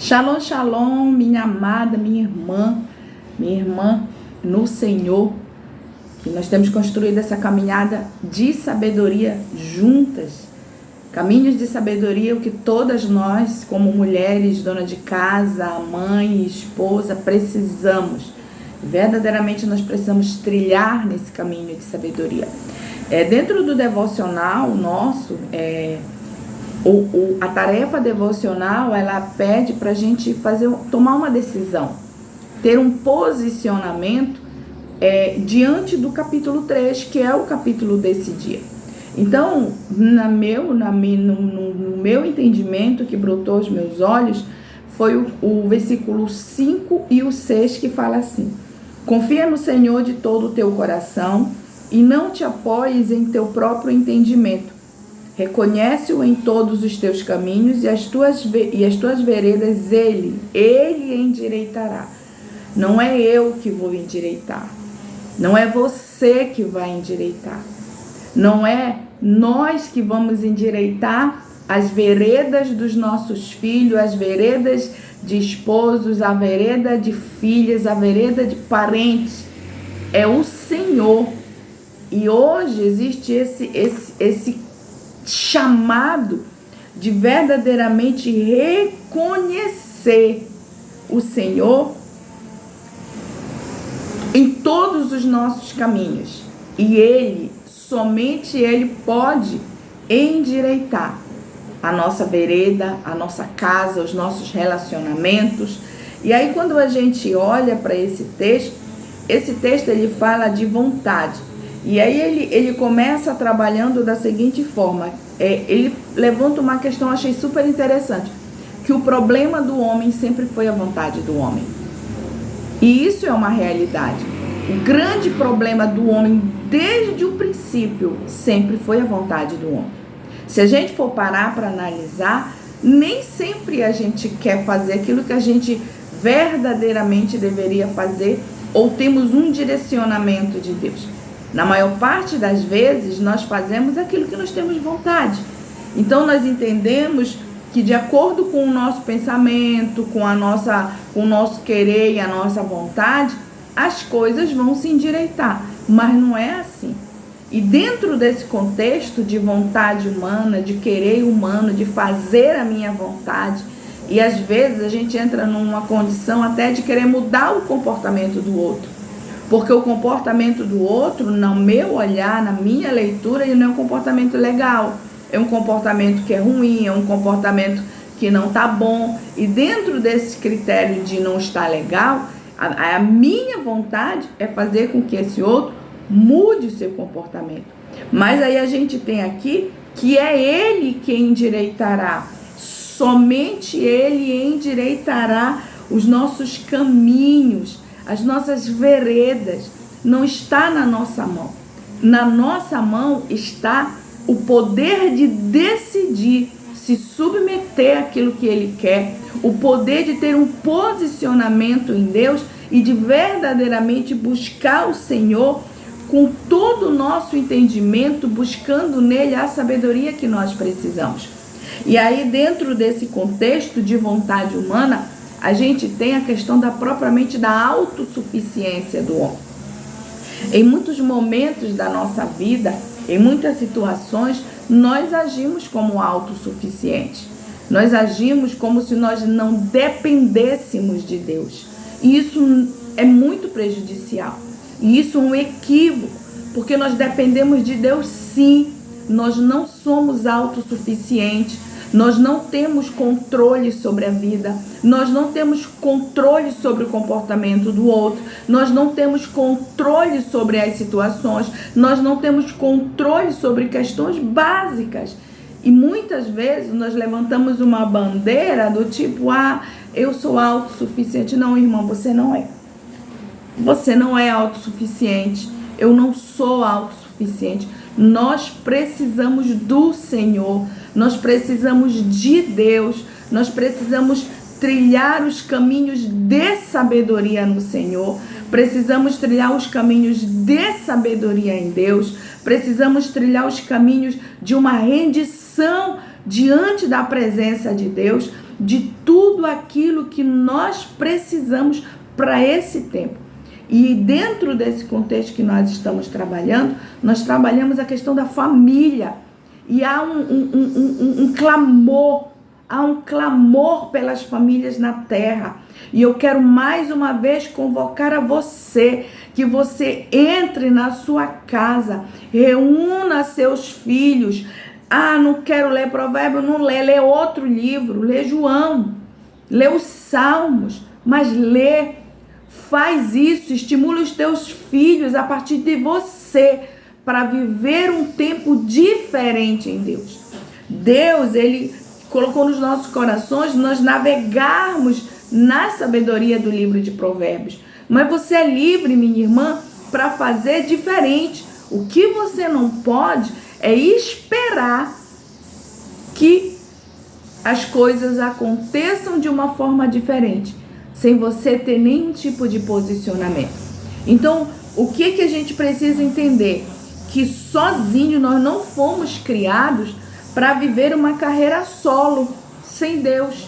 Shalom, shalom, minha amada, minha irmã no Senhor, que nós temos construído essa caminhada de sabedoria juntas, caminhos de sabedoria, o que todas nós, como mulheres, dona de casa, mãe, esposa, precisamos. Verdadeiramente nós precisamos trilhar nesse caminho de sabedoria. Dentro do devocional nosso, a tarefa devocional, ela pede para a gente tomar uma decisão, ter um posicionamento diante do capítulo 3, que é o capítulo desse dia. Então, no meu entendimento, que brotou aos meus olhos, foi o versículo 5 e o 6, que fala assim: confia no Senhor de todo o teu coração e não te apoies em teu próprio entendimento. Reconhece-o em todos os teus caminhos e as tuas veredas ele endireitará. Não é eu que vou endireitar. Não é você que vai endireitar. Não é nós que vamos endireitar as veredas dos nossos filhos, as veredas de esposos, a vereda de filhas, a vereda de parentes. É o Senhor. E hoje existe esse chamado de verdadeiramente reconhecer o Senhor em todos os nossos caminhos. E somente Ele pode endireitar a nossa vereda, a nossa casa, os nossos relacionamentos. E aí, quando a gente olha para esse texto ele fala de vontade. E aí ele começa trabalhando da seguinte forma, ele levanta uma questão, achei super interessante, que o problema do homem sempre foi a vontade do homem. E isso é uma realidade. O grande problema do homem, desde o princípio, sempre foi a vontade do homem. Se a gente for parar para analisar, nem sempre a gente quer fazer aquilo que a gente verdadeiramente deveria fazer, ou temos um direcionamento de Deus. Na maior parte das vezes, nós fazemos aquilo que nós temos vontade. Então, nós entendemos que, de acordo com o nosso pensamento, com o nosso querer e a nossa vontade, as coisas vão se endireitar. Mas não é assim. E dentro desse contexto de vontade humana, de querer humano, de fazer a minha vontade, e às vezes a gente entra numa condição até de querer mudar o comportamento do outro. Porque o comportamento do outro, no meu olhar, na minha leitura, ele não é um comportamento legal. É um comportamento que é ruim, é um comportamento que não está bom. E dentro desse critério de não estar legal, a minha vontade é fazer com que esse outro mude o seu comportamento. Mas aí a gente tem aqui que é Ele quem endireitará. Somente Ele endireitará os nossos caminhos, as nossas veredas. Não está na nossa mão. Na nossa mão está o poder de decidir se submeter àquilo que Ele quer, o poder de ter um posicionamento em Deus e de verdadeiramente buscar o Senhor com todo o nosso entendimento, buscando nele a sabedoria que nós precisamos. E aí, dentro desse contexto de vontade humana, a gente tem a questão propriamente da autossuficiência do homem. Em muitos momentos da nossa vida, em muitas situações, nós agimos como autossuficientes. Nós agimos como se nós não dependêssemos de Deus. E isso é muito prejudicial. E isso é um equívoco, porque nós dependemos de Deus sim. Nós não somos autossuficientes. Nós não temos controle sobre a vida, nós não temos controle sobre o comportamento do outro, nós não temos controle sobre as situações, nós não temos controle sobre questões básicas. E muitas vezes nós levantamos uma bandeira do tipo, eu sou autossuficiente. Não, irmão, você não é. Você não é autossuficiente. Eu não sou autossuficiente. Nós precisamos do Senhor. Nós precisamos de Deus. Nós precisamos trilhar os caminhos de sabedoria no Senhor. Precisamos trilhar os caminhos de sabedoria em Deus. Precisamos trilhar os caminhos de uma rendição diante da presença de Deus. de tudo aquilo que nós precisamos para esse tempo. E dentro desse contexto que nós estamos trabalhando, nós trabalhamos a questão da família. E há um clamor, há um clamor pelas famílias na terra. E eu quero mais uma vez convocar a você, que você entre na sua casa, reúna seus filhos. Ah, não quero ler Provérbio, não lê outro livro, lê João, lê os Salmos, mas lê, faz isso, estimula os teus filhos a partir de você, para viver um tempo diferente em Deus. Deus, Ele colocou nos nossos corações nós navegarmos na sabedoria do livro de Provérbios. Mas você é livre, minha irmã, para fazer diferente. O que você não pode é esperar que as coisas aconteçam de uma forma diferente, sem você ter nenhum tipo de posicionamento. Então, o que a gente precisa entender? Que sozinho nós não fomos criados para viver uma carreira solo, sem Deus.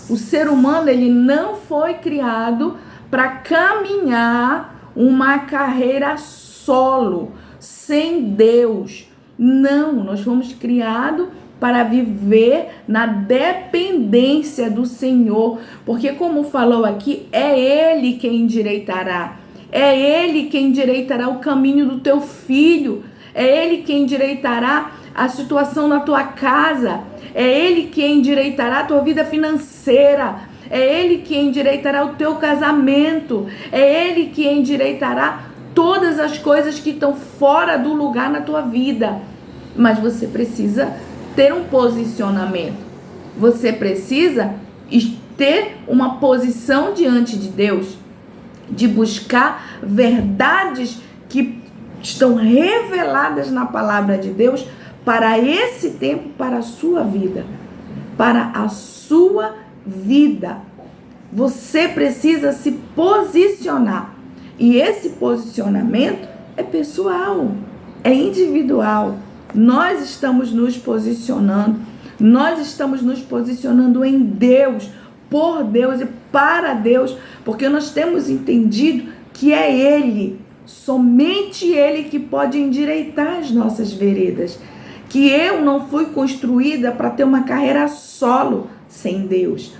O ser humano, ele não foi criado para caminhar uma carreira solo, sem Deus. Não, nós fomos criados para viver na dependência do Senhor, porque como falou aqui, é Ele quem endireitará. É Ele quem endireitará o caminho do teu filho. É Ele quem endireitará a situação na tua casa. É Ele quem endireitará a tua vida financeira. É Ele quem endireitará o teu casamento. É Ele quem endireitará todas as coisas que estão fora do lugar na tua vida. Mas você precisa ter um posicionamento. Você precisa ter uma posição diante de Deus, de buscar verdades que estão reveladas na palavra de Deus para esse tempo, para a sua vida. Para a sua vida. Você precisa se posicionar. E esse posicionamento é pessoal, é individual. Nós estamos nos posicionando. Nós estamos nos posicionando em Deus, por Deus e para Deus, porque nós temos entendido que é Ele, somente Ele que pode endireitar as nossas veredas. Que eu não fui construída para ter uma carreira solo sem Deus.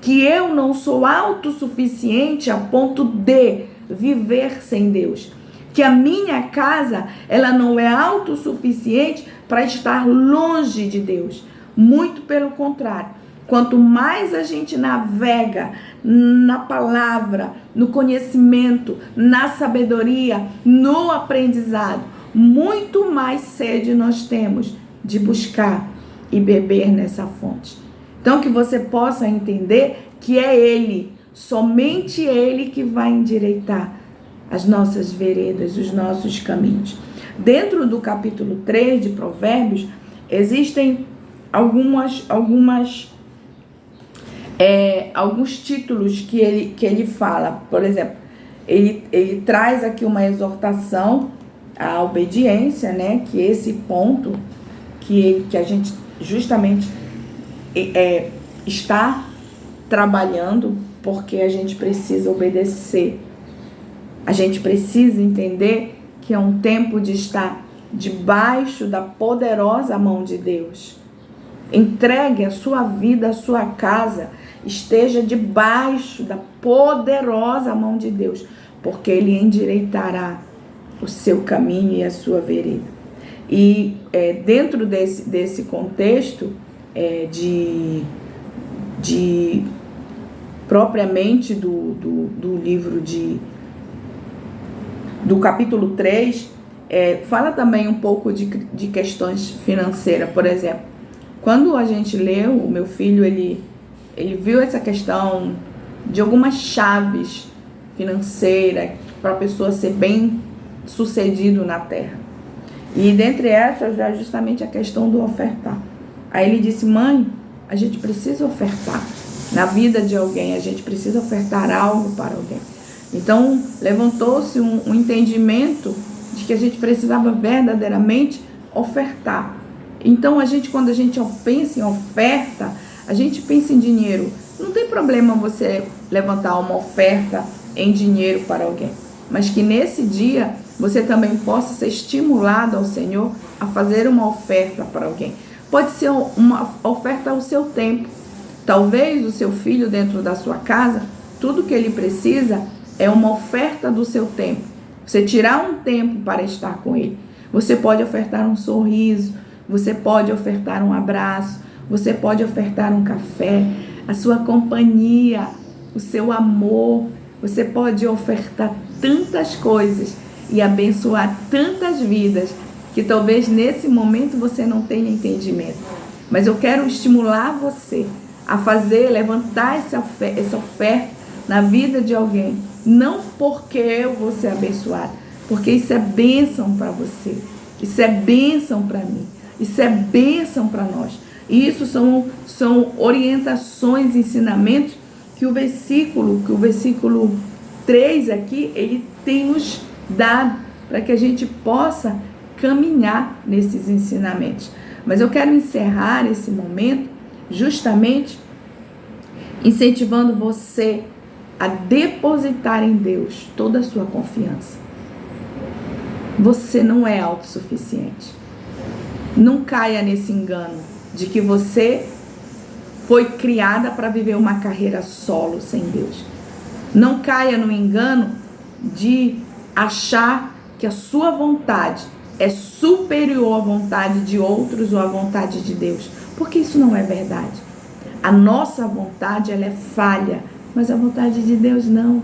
Que eu não sou autossuficiente a ponto de viver sem Deus. Que a minha casa, ela não é autossuficiente para estar longe de Deus. Muito pelo contrário. Quanto mais a gente navega na palavra, no conhecimento, na sabedoria, no aprendizado, muito mais sede nós temos de buscar e beber nessa fonte. Então, que você possa entender que é Ele, somente Ele que vai endireitar as nossas veredas, os nossos caminhos. Dentro do capítulo 3 de Provérbios, existem alguns títulos que ele fala. Por exemplo, ele traz aqui uma exortação à obediência, né? Que esse ponto que a gente justamente está trabalhando, porque a gente precisa obedecer. A gente precisa entender que é um tempo de estar debaixo da poderosa mão de Deus. Entregue a sua vida, a sua casa, esteja debaixo da poderosa mão de Deus, porque Ele endireitará o seu caminho e a sua vereda. E dentro desse contexto de propriamente do livro do capítulo 3, fala também um pouco de questões financeiras. Por exemplo, quando a gente leu, o meu filho, ele viu essa questão de algumas chaves financeiras para a pessoa ser bem sucedido na terra. E dentre essas, é justamente a questão do ofertar. Aí ele disse: mãe, a gente precisa ofertar. Na vida de alguém, a gente precisa ofertar algo para alguém. Então, levantou-se um entendimento de que a gente precisava verdadeiramente ofertar. Então, quando a gente pensa em oferta, a gente pensa em dinheiro. Não tem problema você levantar uma oferta em dinheiro para alguém, mas que nesse dia você também possa ser estimulado ao Senhor a fazer uma oferta para alguém. Pode ser uma oferta ao seu tempo. Talvez o seu filho dentro da sua casa, tudo que ele precisa é uma oferta do seu tempo. Você tirar um tempo para estar com ele. Você pode ofertar um sorriso, você pode ofertar um abraço, você pode ofertar um café, a sua companhia, o seu amor. Você pode ofertar tantas coisas e abençoar tantas vidas que talvez nesse momento você não tenha entendimento. Mas eu quero estimular você a levantar essa oferta na vida de alguém. Não porque eu vou ser abençoado, porque isso é bênção para você. Isso é bênção para mim. Isso é bênção para nós. E isso são orientações, ensinamentos que o versículo 3 aqui, ele tem nos dado para que a gente possa caminhar nesses ensinamentos. Mas eu quero encerrar esse momento justamente incentivando você a depositar em Deus toda a sua confiança. Você não é autossuficiente. Não caia nesse engano de que você foi criada para viver uma carreira solo sem Deus. Não caia no engano de achar que a sua vontade é superior à vontade de outros ou à vontade de Deus, porque isso não é verdade. A nossa vontade, ela é falha, mas a vontade de Deus não.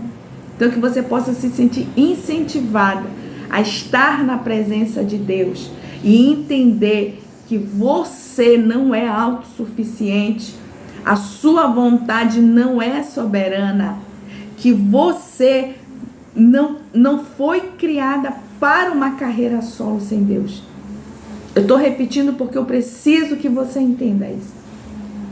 Então que você possa se sentir incentivada a estar na presença de Deus e entender que você não é autossuficiente, a sua vontade não é soberana, que você não foi criada para uma carreira solo sem Deus. Eu estou repetindo porque eu preciso que você entenda isso.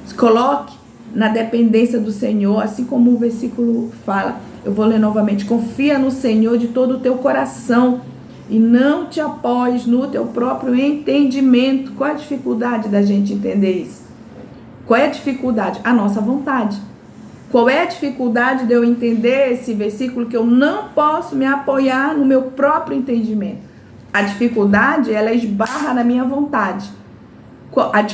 Se coloque na dependência do Senhor, assim como o versículo fala. Eu vou ler novamente. Confia no Senhor de todo o teu coração e não te apoies no teu próprio entendimento. Qual é a dificuldade da gente entender isso? Qual é a dificuldade? A nossa vontade. Qual é a dificuldade de eu entender esse versículo que eu não posso me apoiar no meu próprio entendimento? A dificuldade, ela esbarra na minha vontade.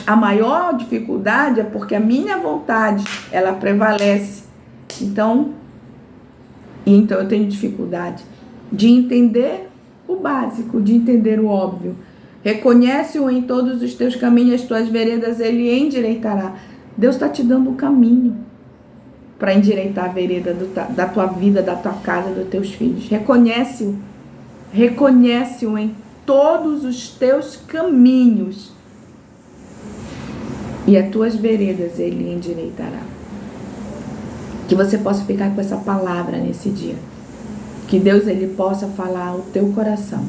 A maior dificuldade é porque a minha vontade, ela prevalece. Então eu tenho dificuldade de entender o básico, de entender o óbvio. Reconhece-o em todos os teus caminhos, as tuas veredas, ele endireitará. Deus está te dando um caminho para endireitar a vereda da tua vida, da tua casa, dos teus filhos. Reconhece-o. Reconhece-o em todos os teus caminhos. E as tuas veredas ele endireitará. Que você possa ficar com essa palavra nesse dia. Que Deus ele possa falar ao teu coração.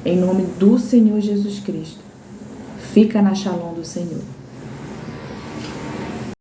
Em nome do Senhor Jesus Cristo. Fica na Shalom do Senhor.